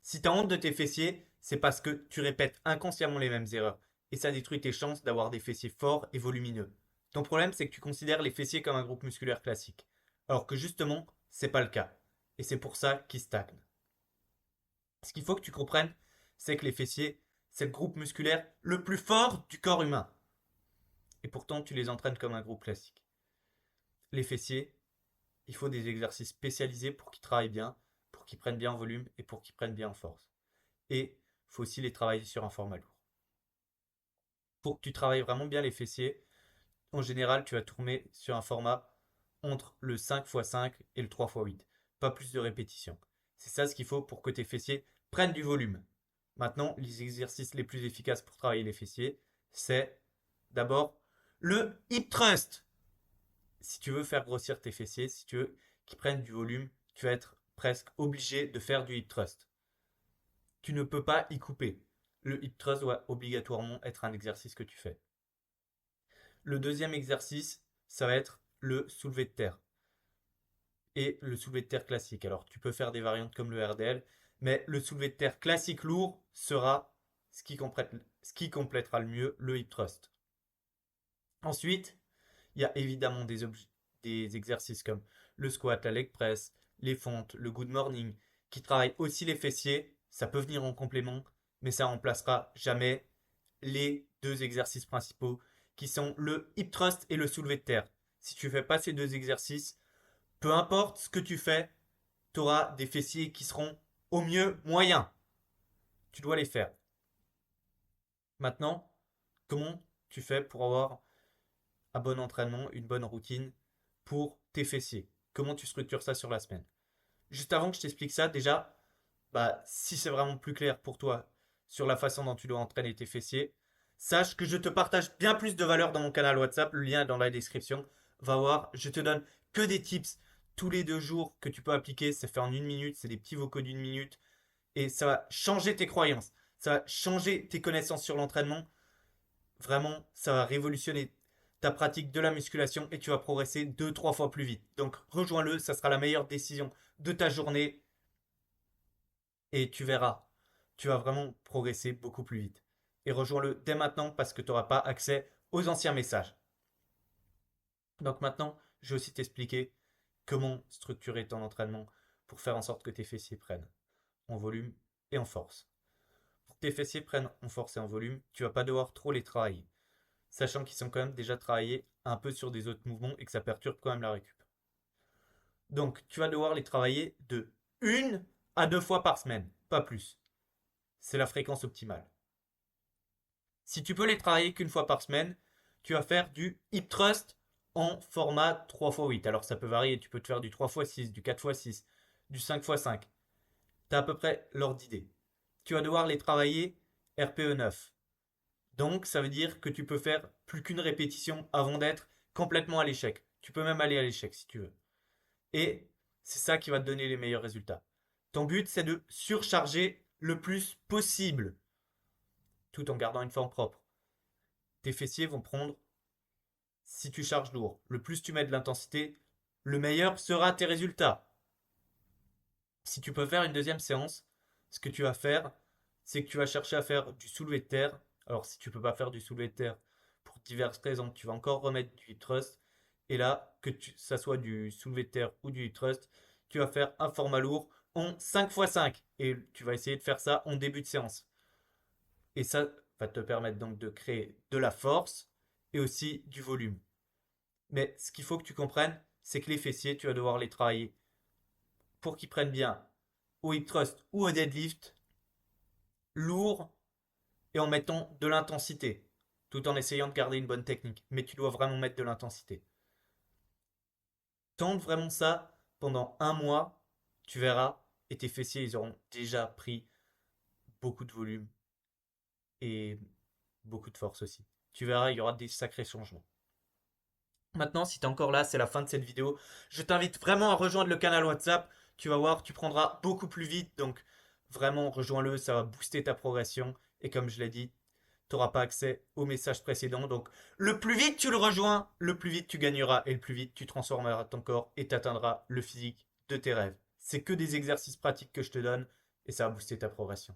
Si tu as honte de tes fessiers, c'est parce que tu répètes inconsciemment les mêmes erreurs. Et ça détruit tes chances d'avoir des fessiers forts et volumineux. Ton problème, c'est que tu considères les fessiers comme un groupe musculaire classique. Alors que justement, c'est pas le cas. Et c'est pour ça qu'ils stagnent. Ce qu'il faut que tu comprennes, c'est que les fessiers, c'est le groupe musculaire le plus fort du corps humain. Et pourtant, tu les entraînes comme un groupe classique. Les fessiers, il faut des exercices spécialisés pour qu'ils travaillent bien, pour qu'ils prennent bien en volume et pour qu'ils prennent bien en force. Et il faut aussi les travailler sur un format lourd. Pour que tu travailles vraiment bien les fessiers, en général, tu vas tourner sur un format entre le 5x5 et le 3x8. Pas plus de répétitions. C'est ça ce qu'il faut pour que tes fessiers prennent du volume. Maintenant, les exercices les plus efficaces pour travailler les fessiers, c'est d'abord le hip thrust. Si tu veux faire grossir tes fessiers, si tu veux qu'ils prennent du volume, tu vas être presque obligé de faire du hip thrust. Tu ne peux pas y couper. Le hip thrust doit obligatoirement être un exercice que tu fais. Le deuxième exercice, ça va être le soulevé de terre et le soulevé de terre classique. Alors, tu peux faire des variantes comme le RDL, mais le soulevé de terre classique lourd sera ce qui complétera le mieux le hip thrust. Ensuite, il y a évidemment des exercices comme le squat, la leg press, les fentes, le good morning, qui travaillent aussi les fessiers. Ça peut venir en complément, mais ça remplacera jamais les deux exercices principaux qui sont le hip thrust et le soulevé de terre. Si tu fais pas ces deux exercices, peu importe ce que tu fais, tu auras des fessiers qui seront au mieux moyens. Tu dois les faire. Maintenant, comment tu fais pour avoir un bon entraînement, une bonne routine pour tes fessiers? Comment tu structures ça sur la semaine? Juste avant que je t'explique ça, déjà, si c'est vraiment plus clair pour toi sur la façon dont tu dois entraîner tes fessiers, sache que je te partage bien plus de valeur dans mon canal WhatsApp. Le lien est dans la description. Va voir, je te donne que des tips tous les 2 jours que tu peux appliquer. C'est fait en 1 minute, c'est des petits vocaux d'1 minute. Et ça va changer tes croyances. Ça va changer tes connaissances sur l'entraînement. Vraiment, ça va révolutionner ta pratique de la musculation et tu vas progresser 2, 3 fois plus vite. Donc rejoins-le, ça sera la meilleure décision de ta journée et tu verras, tu vas vraiment progresser beaucoup plus vite. Et rejoins-le dès maintenant parce que tu n'auras pas accès aux anciens messages. Donc maintenant, je vais aussi t'expliquer comment structurer ton entraînement pour faire en sorte que tes fessiers prennent en volume et en force. Pour que tes fessiers prennent en force et en volume, tu vas pas devoir trop les travailler, sachant qu'ils sont quand même déjà travaillés un peu sur des autres mouvements et que ça perturbe quand même la récup. Donc, tu vas devoir les travailler de 1 à 2 fois par semaine, pas plus. C'est la fréquence optimale. Si tu peux les travailler qu'une fois par semaine, tu vas faire du hip thrust en format 3x8. Alors ça peut varier, tu peux te faire du 3x6, du 4x6, du 5x5. Tu as à peu près l'ordre d'idée. Tu vas devoir les travailler RPE 9. Donc ça veut dire que tu peux faire plus qu'une répétition avant d'être complètement à l'échec. Tu peux même aller à l'échec si tu veux. Et c'est ça qui va te donner les meilleurs résultats. Ton but, c'est de surcharger le plus possible, tout en gardant une forme propre. Tes fessiers vont prendre, si tu charges lourd, le plus tu mets de l'intensité, le meilleur sera tes résultats. Si tu peux faire une deuxième séance, ce que tu vas faire, c'est que tu vas chercher à faire du soulevé de terre. Alors si tu peux pas faire du soulevé de terre pour diverses raisons, tu vas encore remettre du hip thrust. Et là, ça soit du soulevé de terre ou du hip thrust, tu vas faire un format lourd en 5x5. Et tu vas essayer de faire ça en début de séance. Et ça va te permettre donc de créer de la force et aussi du volume. Mais ce qu'il faut que tu comprennes, c'est que les fessiers, tu vas devoir les travailler pour qu'ils prennent bien au hip thrust ou au deadlift, lourd et en mettant de l'intensité, tout en essayant de garder une bonne technique. Mais tu dois vraiment mettre de l'intensité. Tente vraiment ça pendant un mois, tu verras, et tes fessiers, ils auront déjà pris beaucoup de volume et beaucoup de force aussi. Tu verras, il y aura des sacrés changements. Maintenant, si tu es encore là, c'est la fin de cette vidéo. Je t'invite vraiment à rejoindre le canal WhatsApp. Tu vas voir, tu prendras beaucoup plus vite. Donc, vraiment, rejoins-le, ça va booster ta progression. Et comme je l'ai dit, tu n'auras pas accès aux messages précédents. Donc, le plus vite tu le rejoins, le plus vite tu gagneras et le plus vite tu transformeras ton corps et tu atteindras le physique de tes rêves. C'est que des exercices pratiques que je te donne et ça va booster ta progression.